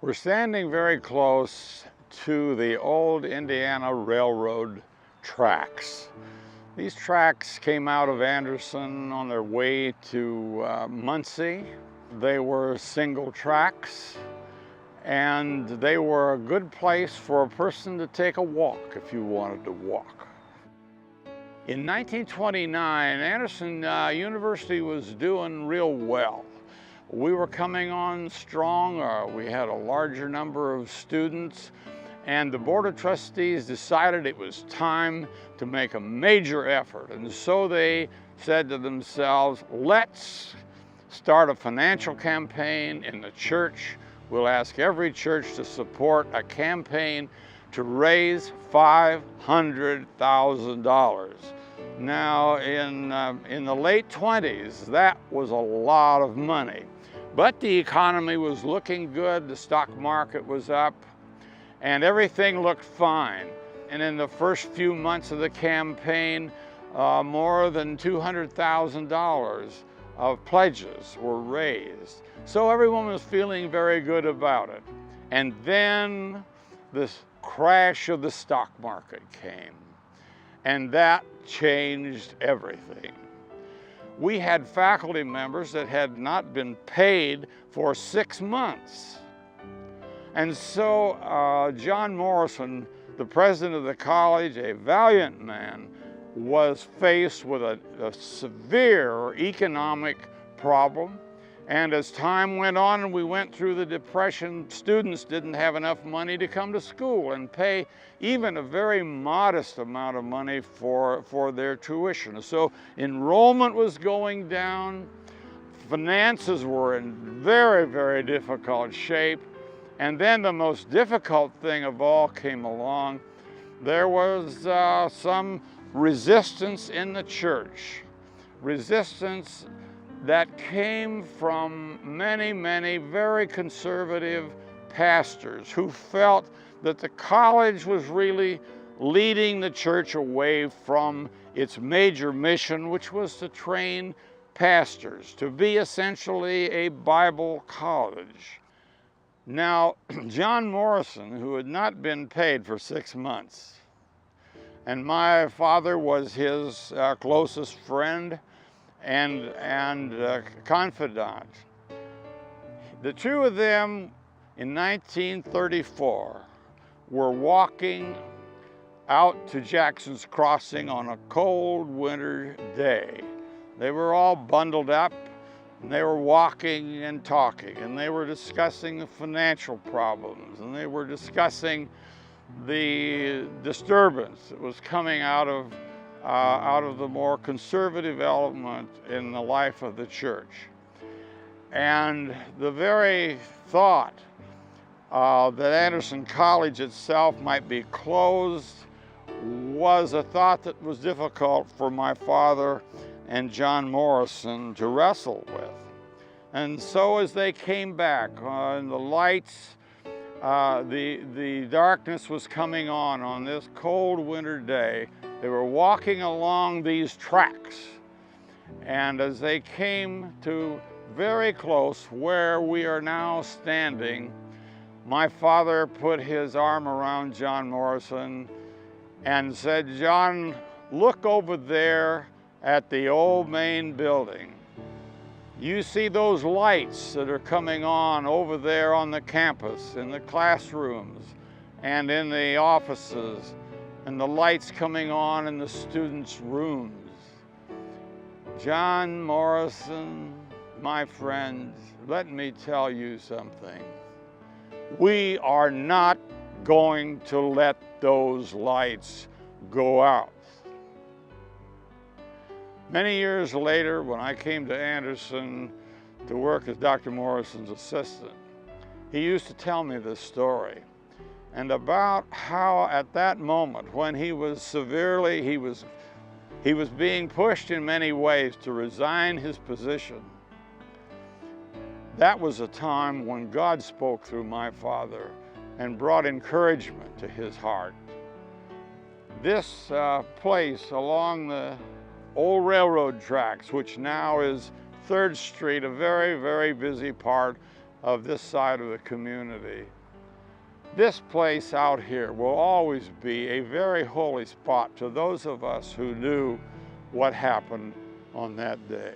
We're standing very close to the old Indiana Railroad tracks. These tracks came out of Anderson on their way to Muncie. They were single tracks, and they were a good place for a person to take a walk if you wanted to walk. In 1929, Anderson University was doing real well. We were coming on strong. We had a larger number of students, and the Board of Trustees decided it was time to make a major effort. And so they said to themselves, let's start a financial campaign in the church. We'll ask every church to support a campaign to raise $500,000. Now, in the late 20s, that was a lot of money. But the economy was looking good, the stock market was up, and everything looked fine. And in the first few months of the campaign, more than $200,000 of pledges were raised. So everyone was feeling very good about it. And then this crash of the stock market came, and that changed everything. We had faculty members that had not been paid for 6 months. And so John Morrison, the president of the college, a valiant man, was faced with a severe economic problem. And as time went on and we went through the Depression, students didn't have enough money to come to school and pay even a very modest amount of money for their tuition. So enrollment was going down, finances were in very, very difficult shape, and then the most difficult thing of all came along. There was some resistance in the church, resistance that came from many, many very conservative pastors who felt that the college was really leading the church away from its major mission, which was to train pastors, to be essentially a Bible college. Now, John Morrison, who had not been paid for 6 months, and my father was his closest friend and confidant. The two of them in 1934 were walking out to Jackson's Crossing on a cold winter day. They were all bundled up, and they were walking and talking, and they were discussing the financial problems, and they were discussing the disturbance that was coming out of the more conservative element in the life of the church. And the very thought that Anderson College itself might be closed was a thought that was difficult for my father and John Morrison to wrestle with. And so as they came back, and the lights, the darkness was coming on this cold winter day, they were walking along these tracks, and as they came to very close where we are now standing, my father put his arm around John Morrison and said, "John, look over there at the old main building. You see those lights that are coming on over there on the campus, in the classrooms and in the offices, and the lights coming on in the students' rooms. John Morrison, my friend, let me tell you something. We are not going to let those lights go out." Many years later, when I came to Anderson to work as Dr. Morrison's assistant, he used to tell me this story, and about how at that moment when he was being pushed in many ways to resign his position, that was a time when God spoke through my father and brought encouragement to his heart. This place along the old railroad tracks, which now is 3rd Street, a very, very busy part of this side of the community. This place out here will always be a very holy spot to those of us who knew what happened on that day.